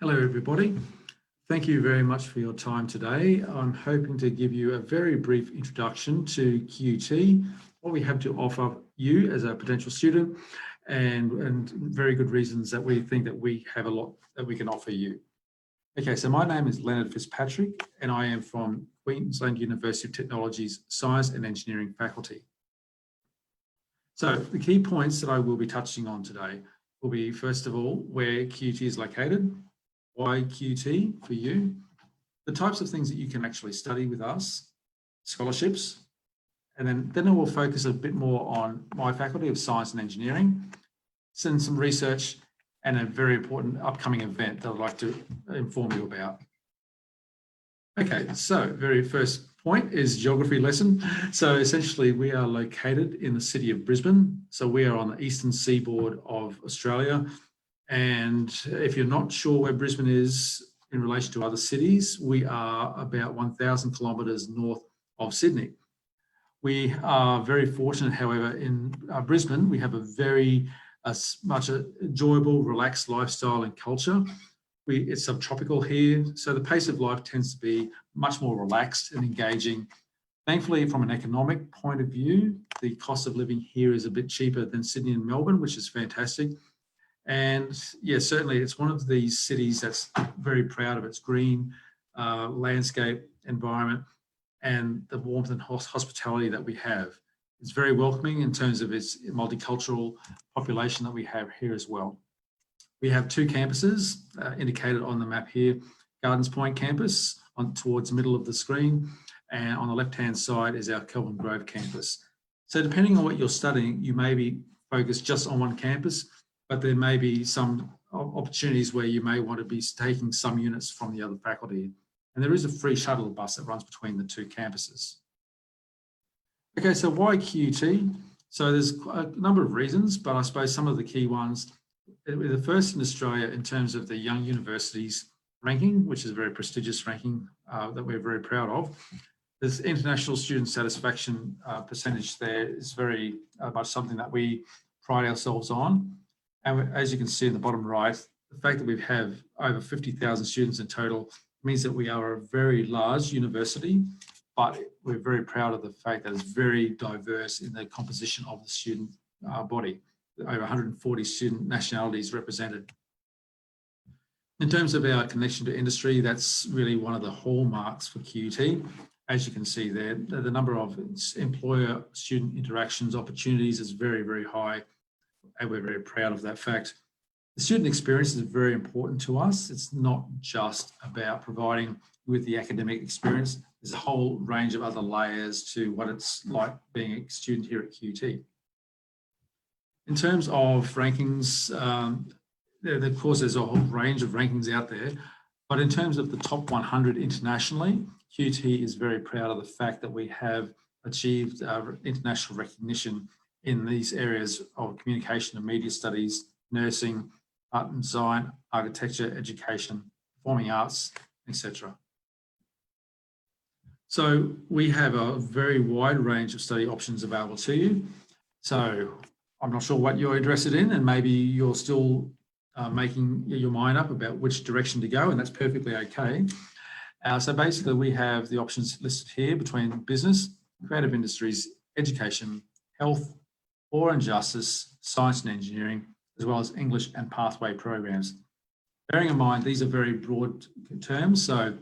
Hello everybody. Thank you very much for your time today. I'm hoping to give you a very brief introduction to QT, what we have to offer you as a potential student, and very good reasons that we think that we have a lot that we can offer you. Okay, so my name is Leonard Fitzpatrick and I am from Queensland University of Technology's Science and Engineering faculty. So the key points that I will be touching on today will be, first of all, where QT is located, why QT for you, the types of things that you can actually study with us, scholarships, and then I will focus a bit more on my faculty of Science and Engineering, send some research and a very important upcoming event that I'd like to inform you about. Okay, so very first point is geography lesson. So essentially we are located in the city of Brisbane. So we are on the eastern seaboard of Australia. And if you're not sure where Brisbane is in relation to other cities, we are about 1,000 kilometres north of Sydney. We are very fortunate, however, in Brisbane, we have a very much enjoyable, relaxed lifestyle and culture. It's subtropical here, so the pace of life tends to be much more relaxed and engaging. Thankfully, from an economic point of view, the cost of living here is a bit cheaper than Sydney and Melbourne, which is fantastic. And yeah, certainly it's one of these cities that's very proud of its green landscape, environment, and the warmth and hospitality that we have. It's very welcoming in terms of its multicultural population that we have here as well. We have two campuses indicated on the map here, Gardens Point campus towards the middle of the screen, and on the left-hand side is our Kelvin Grove campus. So depending on what you're studying, you may be focused just on one campus, but there may be some opportunities where you may want to be taking some units from the other faculty. And there is a free shuttle bus that runs between the two campuses. Okay, so why QT? So there's a number of reasons, but I suppose some of the key ones, we're the first in Australia in terms of the Young Universities ranking, which is a very prestigious ranking that we're very proud of. This international student satisfaction percentage there is very much something that we pride ourselves on. And as you can see in the bottom right, the fact that we have over 50,000 students in total means that we are a very large university, but we're very proud of the fact that it's very diverse in the composition of the student body. Over 140 student nationalities represented. In terms of our connection to industry, that's really one of the hallmarks for QT. As you can see there, the number of employer-student interactions, opportunities is very, very high. And we're very proud of that fact. The student experience is very important to us. It's not just about providing with the academic experience. There's a whole range of other layers to what it's like being a student here at QT. In terms of rankings, of course, there's a whole range of rankings out there, but in terms of the top 100 internationally, QT is very proud of the fact that we have achieved international recognition in these areas of communication and media studies, nursing, art and design, architecture, education, performing arts, etc. So we have a very wide range of study options available to you. So I'm not sure what you're interested in, and maybe you're still making your mind up about which direction to go, and that's perfectly okay. So basically we have the options listed here between business, creative industries, education, health, law and justice, science and engineering, as well as English and pathway programs. Bearing in mind, these are very broad terms, so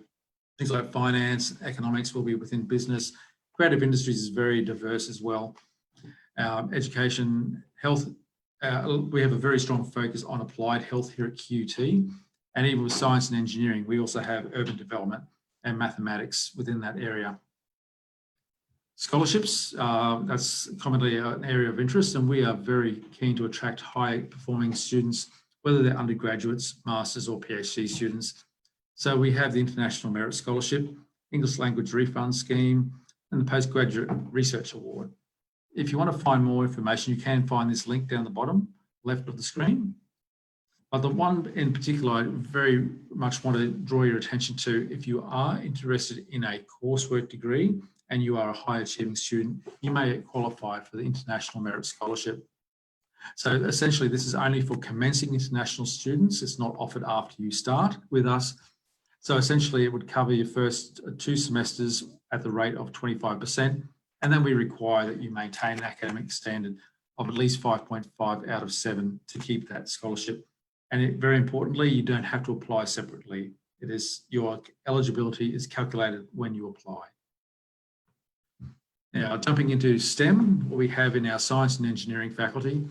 things like finance, economics will be within business. Creative industries is very diverse as well. Education, health, we have a very strong focus on applied health here at QT, and even with science and engineering, we also have urban development and mathematics within that area. Scholarships, that's commonly an area of interest, and we are very keen to attract high performing students, whether they're undergraduates, masters or PhD students. So we have the International Merit Scholarship, English Language Refund Scheme, and the Postgraduate Research Award. If you want to find more information, you can find this link down the bottom left of the screen. But the one in particular I very much want to draw your attention to, if you are interested in a coursework degree and you are a high achieving student, you may qualify for the International Merit Scholarship. So essentially, this is only for commencing international students. It's not offered after you start with us. So essentially, it would cover your first 2 semesters at the rate of 25%. And then we require that you maintain an academic standard of at least 5.5 out of 7 to keep that scholarship. And very importantly, you don't have to apply separately. It is your eligibility is calculated when you apply. Now, jumping into STEM, what we have in our science and engineering faculty,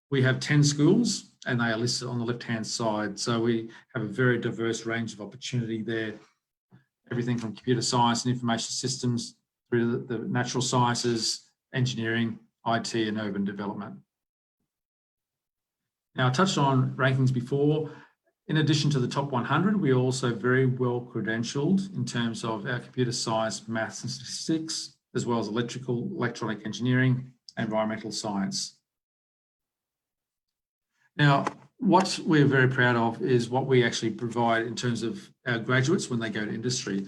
we have 10 schools and they are listed on the left-hand side. So we have a very diverse range of opportunity there. Everything from computer science and information systems through the natural sciences, engineering, IT and urban development. Now, I touched on rankings before. In addition to the top 100, we are also very well credentialed in terms of our computer science, maths and statistics, as well as electrical, electronic engineering, and environmental science. Now, what we're very proud of is what we actually provide in terms of our graduates when they go to industry.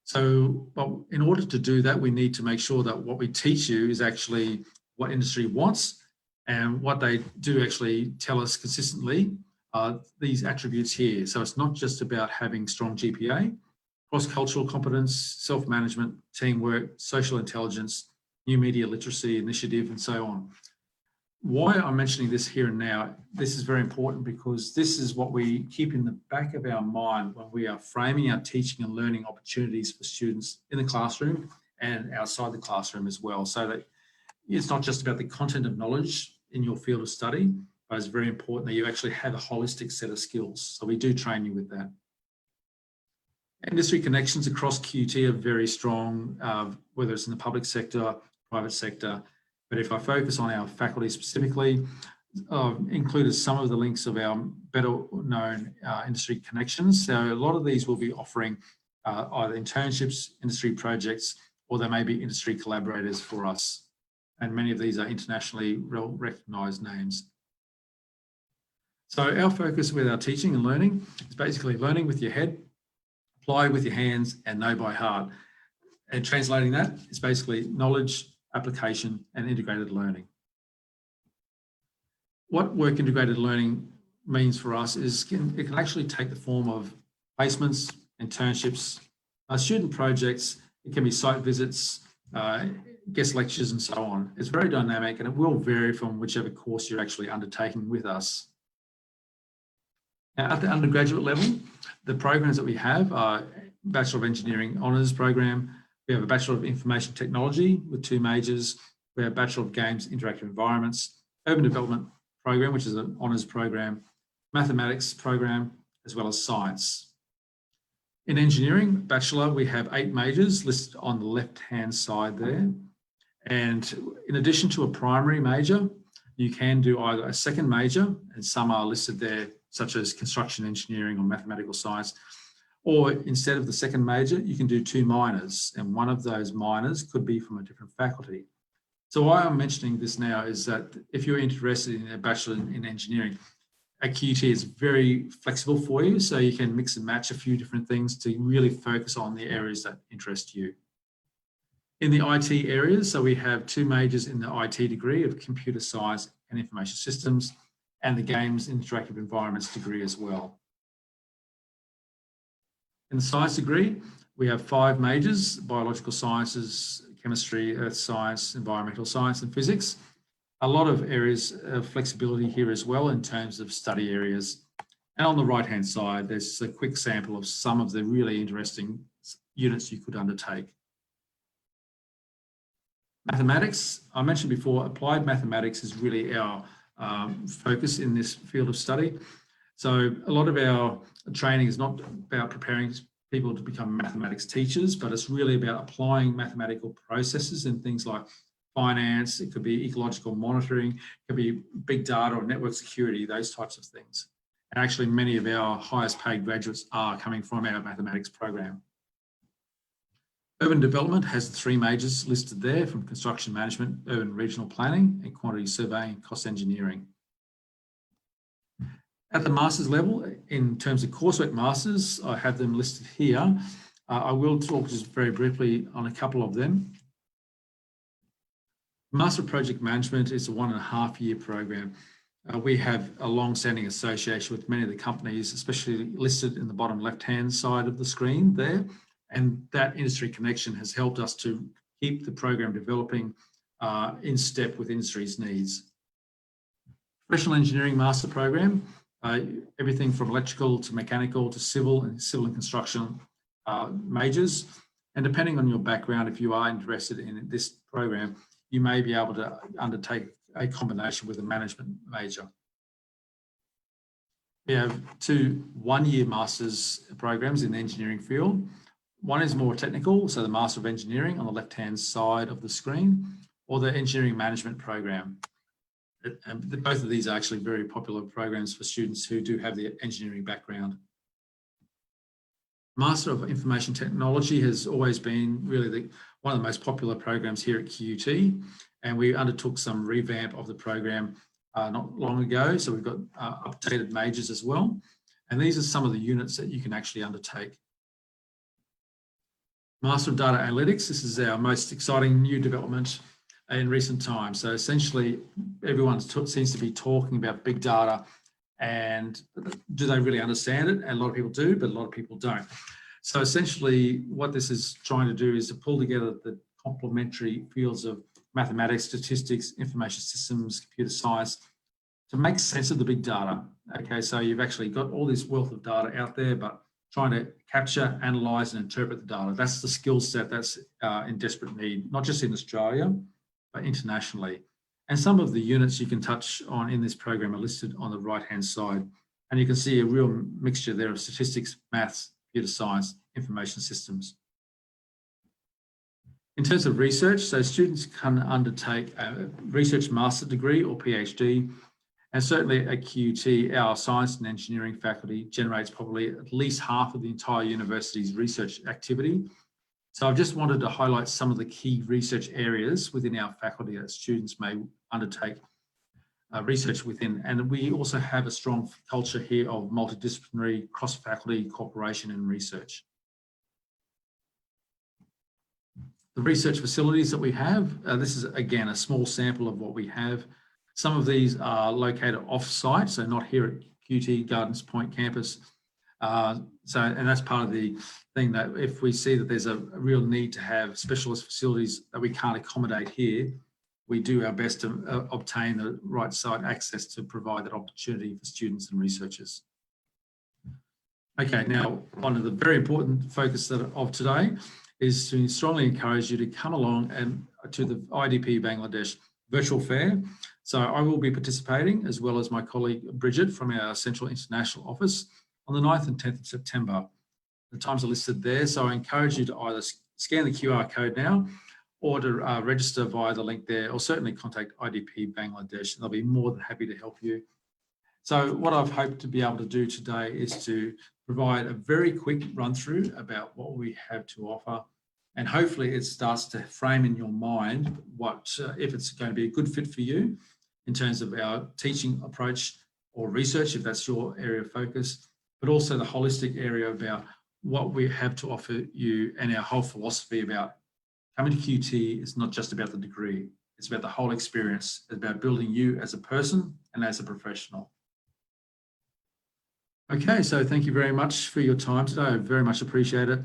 So, but in order to do that, we need to make sure that what we teach you is actually what industry wants and what they do actually tell us consistently are these attributes here. So it's not just about having strong GPA, cross-cultural competence, self-management, teamwork, social intelligence, new media literacy, initiative, and so on. Why I'm mentioning this here and now, this is very important because this is what we keep in the back of our mind when we are framing our teaching and learning opportunities for students in the classroom and outside the classroom as well. So that it's not just about the content of knowledge in your field of study, but it's very important that you actually have a holistic set of skills. So we do train you with that. Industry connections across QT are very strong, whether it's in the public sector, private sector. But if I focus on our faculty specifically, included some of the links of our better known industry connections. So a lot of these will be offering either internships, industry projects, or they may be industry collaborators for us. And many of these are internationally recognised names. So our focus with our teaching and learning is basically learning with your head, apply with your hands, and know by heart. And translating that is basically knowledge, application, and integrated learning. What work integrated learning means for us is it can actually take the form of placements, internships, student projects, it can be site visits, guest lectures, and so on. It's very dynamic and it will vary from whichever course you're actually undertaking with us. Now, at the undergraduate level, the programs that we have are Bachelor of Engineering Honours program. We have a Bachelor of Information Technology with 2 majors. We have a Bachelor of Games Interactive Environments, Urban Development program, which is an honours program, Mathematics program, as well as Science. In engineering, Bachelor, we have 8 majors listed on the left-hand side there. And in addition to a primary major, you can do either a second major, and some are listed there, such as construction engineering or mathematical science, or instead of the second major, you can do 2 minors, and one of those minors could be from a different faculty. So why I'm mentioning this now is that if you're interested in a Bachelor in Engineering, a QT is very flexible for you, so you can mix and match a few different things to really focus on the areas that interest you. In the IT areas, so we have 2 majors in the IT degree of Computer Science and Information Systems, and the Games Interactive Environments degree as well. In the science degree, we have 5 majors: biological sciences, chemistry, earth science, environmental science, and physics. A lot of areas of flexibility here as well in terms of study areas. And on the right-hand side, there's a quick sample of some of the really interesting units you could undertake. Mathematics, I mentioned before, applied mathematics is really our focus in this field of study. So a lot of our training is not about preparing people to become mathematics teachers, but it's really about applying mathematical processes in things like finance, it could be ecological monitoring, it could be big data or network security, those types of things. And actually many of our highest paid graduates are coming from our mathematics program. Urban development has 3 majors listed there, from construction management, urban regional planning, and quantity surveying, cost engineering. At the master's level, in terms of coursework masters, I have them listed here. I will talk just very briefly on a couple of them. Master of Project Management is a 1.5-year program. We have a long-standing association with many of the companies, especially listed in the bottom left-hand side of the screen there. And that industry connection has helped us to keep the program developing in step with industry's needs. Professional Engineering Master Program, everything from electrical to mechanical to civil and construction majors. And depending on your background, if you are interested in this program, you may be able to undertake a combination with a management major. We have 2 one-year master's programs in the engineering field. One is more technical, so the Master of Engineering on the left-hand side of the screen, or the Engineering Management Program. And both of these are actually very popular programs for students who do have the engineering background. Master of Information Technology has always been really one of the most popular programs here at QUT, and we undertook some revamp of the program not long ago, so we've got updated majors as well. And these are some of the units that you can actually undertake. Master of Data Analytics, this is our most exciting new development in recent times. So essentially, everyone seems to be talking about big data, and do they really understand it? And a lot of people do, but a lot of people don't. So essentially, what this is trying to do is to pull together the complementary fields of mathematics, statistics, information systems, computer science, to make sense of the big data. Okay, so you've actually got all this wealth of data out there, but trying to capture, analyze, and interpret the data. That's the skill set that's in desperate need, not just in Australia, but internationally. And some of the units you can touch on in this program are listed on the right-hand side. And you can see a real mixture there of statistics, maths, computer science, information systems. In terms of research, so students can undertake a research master degree or PhD. And certainly at QUT, our science and engineering faculty generates probably at least half of the entire university's research activity. So I've just wanted to highlight some of the key research areas within our faculty that students may undertake research within. And we also have a strong culture here of multidisciplinary, cross-faculty cooperation and research. The research facilities that we have, this is again a small sample of what we have. Some of these are located off-site, so not here at QUT Gardens Point campus. And that's part of the thing, that if we see that there's a real need to have specialist facilities that we can't accommodate here, we do our best to obtain the right site access to provide that opportunity for students and researchers. Okay, now one of the very important focus of today is to strongly encourage you to come along and to the IDP Bangladesh virtual fair. So I will be participating, as well as my colleague Bridget from our Central International Office, on the 9th and 10th of September. The times are listed there, so I encourage you to either scan the QR code now or to register via the link there, or certainly contact IDP Bangladesh, and they'll be more than happy to help you. So what I've hoped to be able to do today is to provide a very quick run through about what we have to offer, and hopefully it starts to frame in your mind what, if it's going to be a good fit for you in terms of our teaching approach or research, if that's your area of focus, but also the holistic area about what we have to offer you, and our whole philosophy about coming to QT is not just about the degree, it's about the whole experience. It's about building you as a person and as a professional. Okay, so thank you very much for your time today. I very much appreciate it.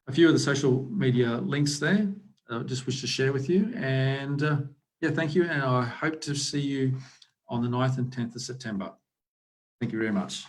A few of the social media links there, I just wish to share with you. And yeah, thank you. And I hope to see you on the 9th and 10th of September. Thank you very much.